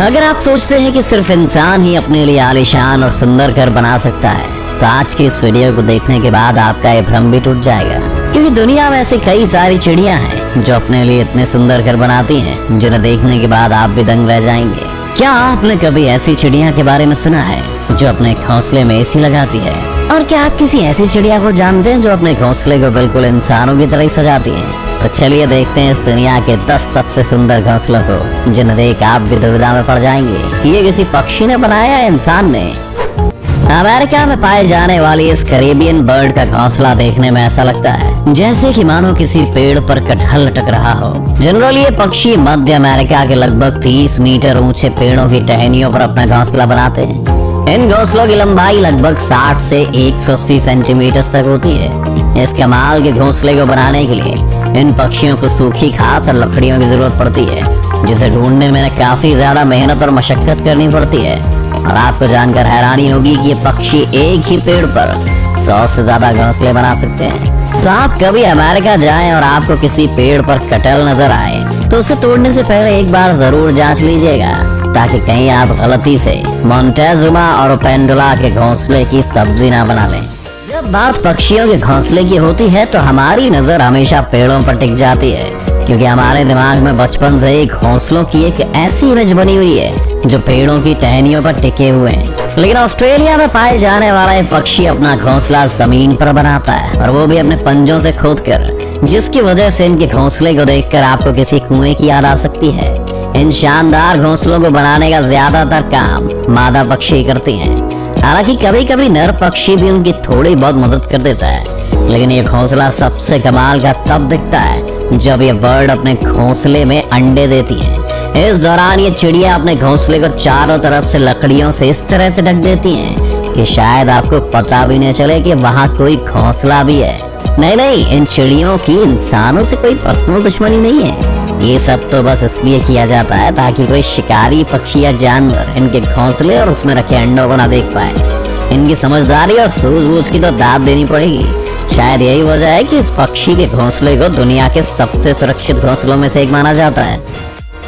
अगर आप सोचते हैं कि सिर्फ इंसान ही अपने लिए आलीशान और सुंदर घर बना सकता है, तो आज की इस वीडियो को देखने के बाद आपका ये भ्रम भी टूट जाएगा। क्योंकि दुनिया में ऐसी कई सारी चिड़िया हैं जो अपने लिए इतने सुंदर घर बनाती हैं, जिन्हें देखने के बाद आप भी दंग रह जाएंगे। क्या आपने कभी ऐसी चिड़िया के बारे में सुना है जो अपने घोंसले में एसी लगाती है? और क्या आप किसी ऐसी चिड़िया को जानते हैं जो अपने घोंसले को बिल्कुल इंसानों की तरह ही सजाती है? तो चलिए देखते हैं इस दुनिया के 10 सबसे सुंदर घोंसलों को, जिन्हें देख आप भी दुविधा में पड़ जाएंगे कि ये किसी पक्षी ने बनाया है इंसान ने। अमेरिका में पाए जाने वाली इस कैरेबियन बर्ड का घोंसला देखने में ऐसा लगता है जैसे कि मानो किसी पेड़ पर कटहल लटक रहा हो। जनरली ये पक्षी मध्य अमेरिका के लगभग 30 मीटर ऊंचे पेड़ों की टहनियों पर अपना घोंसला बनाते हैं। इन घोंसलों की लंबाई लगभग 60 से 180 सेंटीमीटर तक होती है। इस कमाल के घोंसले को बनाने के लिए इन पक्षियों को सूखी घास और लकड़ियों की जरूरत पड़ती है, जिसे ढूंढने में काफी ज्यादा मेहनत और मशक्कत करनी पड़ती है। और आपको जानकर हैरानी होगी कि ये पक्षी एक ही पेड़ पर 100 से ज्यादा घोंसले बना सकते हैं। तो आप कभी अमेरिका जाएं और आपको किसी पेड़ पर कटहल नजर आए तो उसे तोड़ने से पहले एक बार जरूर जांच लीजिएगा, ताकि कहीं आप गलती से मोंटेजुमा और पेंडुला के घोंसले की सब्जी ना बना लें। जब बात पक्षियों के घोंसले की होती है तो हमारी नजर हमेशा पेड़ों पर टिक जाती है, क्योंकि हमारे दिमाग में बचपन से ही घोंसलों की एक ऐसी इमेज बनी हुई है जो पेड़ों की टहनियों पर टिके हुए हैं। लेकिन ऑस्ट्रेलिया में पाए जाने वाला ये पक्षी अपना घोंसला जमीन पर बनाता है, और वो भी अपने पंजों से खोदकर, जिसकी वजह से इनके घोंसले को देखकर आपको किसी कुएं की याद आ सकती है। इन शानदार घोंसलों को बनाने का ज्यादातर काम मादा पक्षी करती हैं। हालांकि कभी कभी नर पक्षी भी उनकी थोड़ी बहुत मदद कर देता है, लेकिन ये घोंसला सबसे कमाल का तब दिखता है जब ये बर्ड अपने घोंसले में अंडे देती है। इस दौरान ये चिड़िया अपने घोंसले को चारों तरफ से लकड़ियों से इस तरह से ढक देती हैं कि शायद आपको पता भी नहीं चले कि वहाँ कोई घोंसला भी है। नहीं, इन चिड़ियों की इंसानों से कोई पर्सनल दुश्मनी नहीं है। ये सब तो बस इसलिए किया जाता है ताकि कोई शिकारी पक्षी या जानवर इनके घोंसले और उसमें रखे अंडों को ना देख पाए। इनकी समझदारी और सूझबूझ की तो दाद देनी पड़ेगी। शायद यही वजह है कि इस पक्षी के घोंसले को दुनिया के सबसे सुरक्षित घोंसलों में से एक माना जाता है।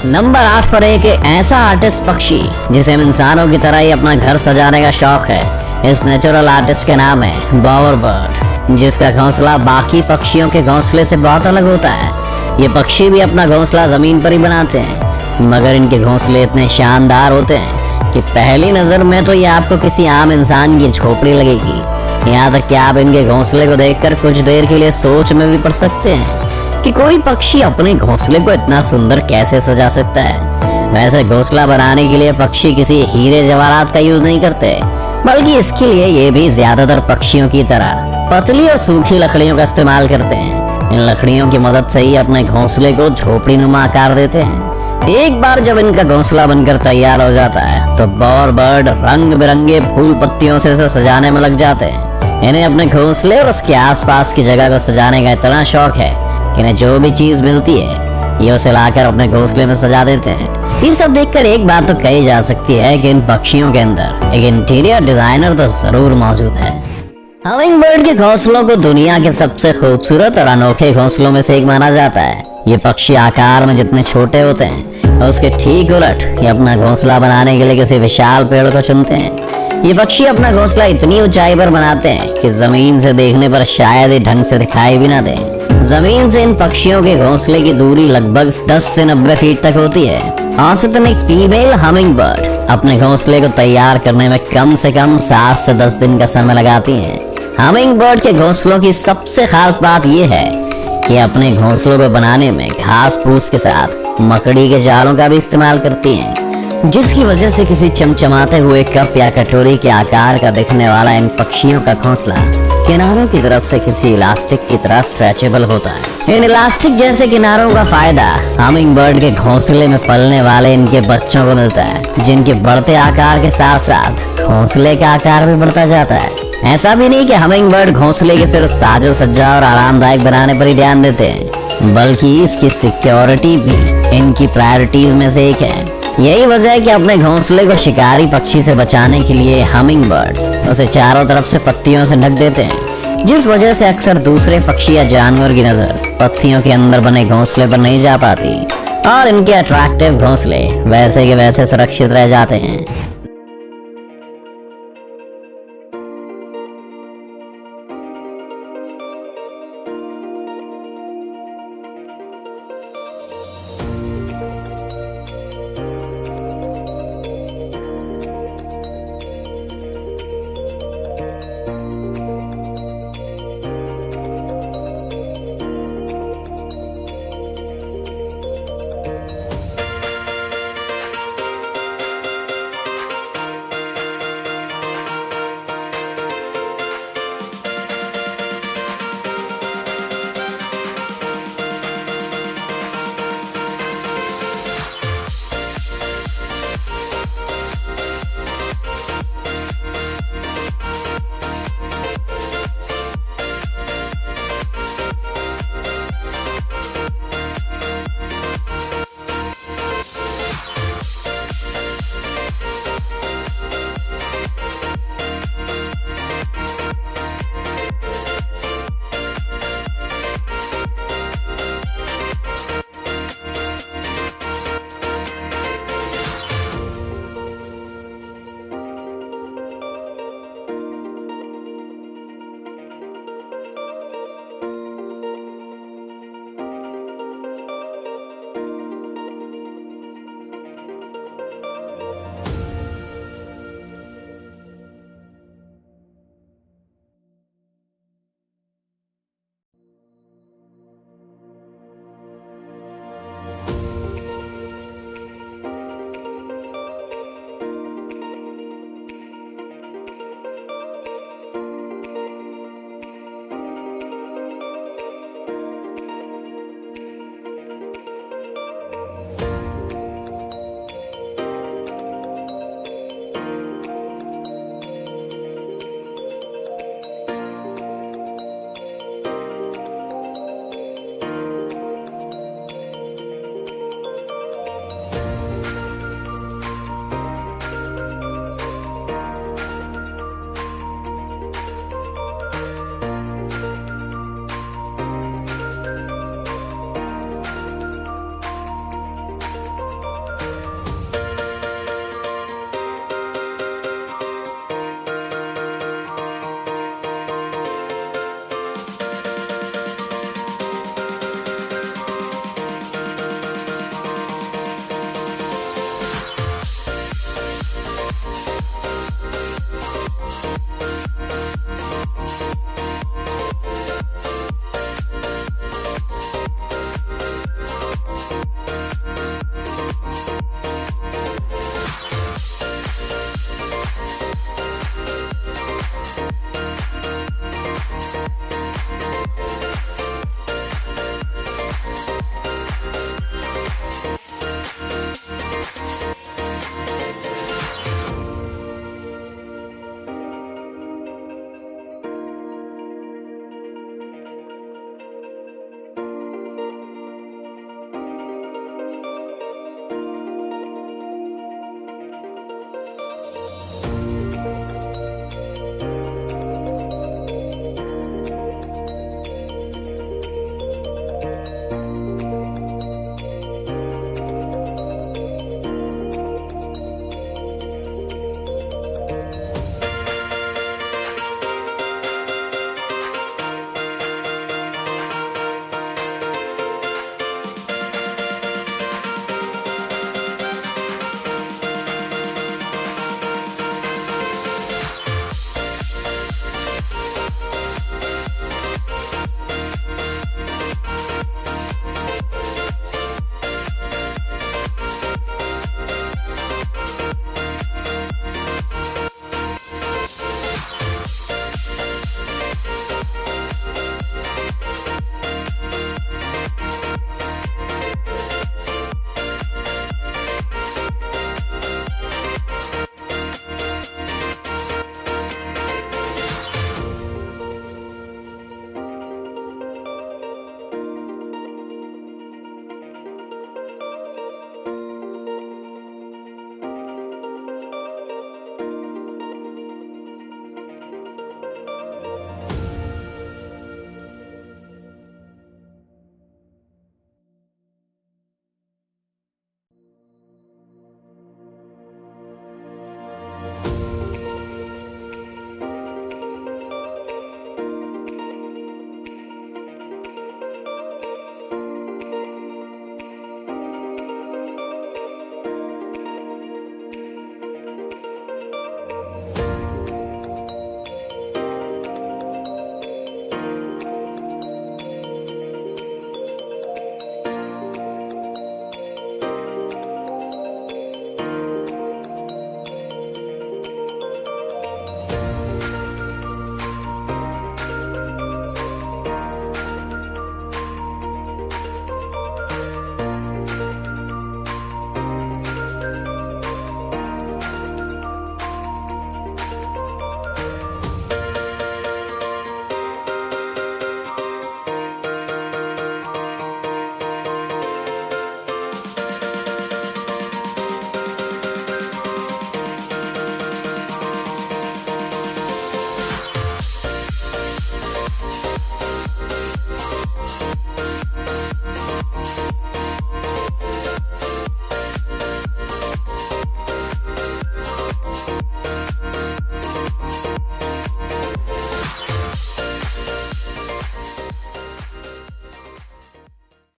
नंबर 8 पर एक ऐसा आर्टिस्ट पक्षी जिसे इंसानों की तरह ही अपना घर सजाने का शौक है। इस नेचुरल आर्टिस्ट का नाम है बोअर बर्ड, जिसका घोंसला बाकी पक्षियों के घोंसले से बहुत अलग होता है। ये पक्षी भी अपना घोंसला जमीन पर ही बनाते हैं, मगर इनके घोंसले इतने शानदार होते हैं कि पहली नजर में तो ये आपको किसी आम इंसान की झोपड़ी लगेगी। यहाँ तक कि आप इनके घोंसले को देखकर कुछ देर के लिए सोच में भी पड़ सकते हैं कि कोई पक्षी अपने घोंसले को इतना सुंदर कैसे सजा सकता है। वैसे घोंसला बनाने के लिए पक्षी किसी हीरे जवाहरात का यूज नहीं करते, बल्कि इसके लिए ये भी ज्यादातर पक्षियों की तरह पतली और सूखी लकड़ियों का इस्तेमाल करते हैं। इन लकड़ियों की मदद से ही अपने घोंसले को झोपड़ी नुमा आकार देते हैं। एक बार जब इनका घोंसला बनकर तैयार हो जाता है तो बोअर बर्ड रंग बिरंगे फूल पत्तियों से इसे सजाने में लग जाते हैं। इन्हें अपने घोंसले और उसके आसपास की जगह को सजाने का इतना शौक है कि इन्हें जो भी चीज मिलती है ये उसे लाकर अपने घोंसले में सजा देते हैं। ये सब देखकर एक बात तो कही जा सकती है कि इन पक्षियों के अंदर एक इंटीरियर डिजाइनर तो जरूर मौजूद है। हमिंग बर्ड के घोंसलों को दुनिया के सबसे खूबसूरत और अनोखे घोंसलों में से एक माना जाता है। ये पक्षी आकार में जितने छोटे होते हैं उसके ठीक उलट ये अपना घोंसला बनाने के लिए किसी विशाल पेड़ को चुनते हैं। ये पक्षी अपना घोंसला इतनी ऊंचाई पर बनाते हैं कि जमीन से देखने पर शायद ही ढंग से दिखाई भी ना दे। जमीन से इन पक्षियों के घोंसले की दूरी लगभग 10 से 90 फीट तक होती है। औसतन एक फीमेल हमिंग बर्ड अपने घोंसले को तैयार करने में कम से कम 7 से 10 दिन का समय लगाती है। हमिंग बर्ड के घोंसलों की सबसे खास बात यह है कि अपने घोंसलों को बनाने में घास फूस के साथ मकड़ी के जालों का भी इस्तेमाल करती हैं, जिसकी वजह से किसी चमचमाते हुए कप या कटोरी के आकार का दिखने वाला इन पक्षियों का घोंसला किनारों की तरफ से किसी इलास्टिक की तरह स्ट्रेचेबल होता है। इन इलास्टिक जैसे किनारों का फायदा हमिंग बर्ड के घोंसले में पलने वाले इनके बच्चों को मिलता है, जिनके बढ़ते आकार के साथ साथ घोंसले का आकार भी बढ़ता जाता है। ऐसा भी नहीं कि हमिंग बर्ड घोंसले के सिर्फ साजो सज्जा और आरामदायक बनाने पर ही ध्यान देते हैं, बल्कि इसकी सिक्योरिटी भी इनकी प्रायोरिटीज में से एक है। यही वजह है कि अपने घोंसले को शिकारी पक्षी से बचाने के लिए हमिंग बर्ड्स उसे चारों तरफ से पत्तियों से ढक देते हैं, जिस वजह से अक्सर दूसरे पक्षी या जानवर की नजर पत्तियों के अंदर बने घोंसले पर नहीं जा पाती। और इनके अट्रैक्टिव घोंसले वैसे के वैसे सुरक्षित रह जाते हैं।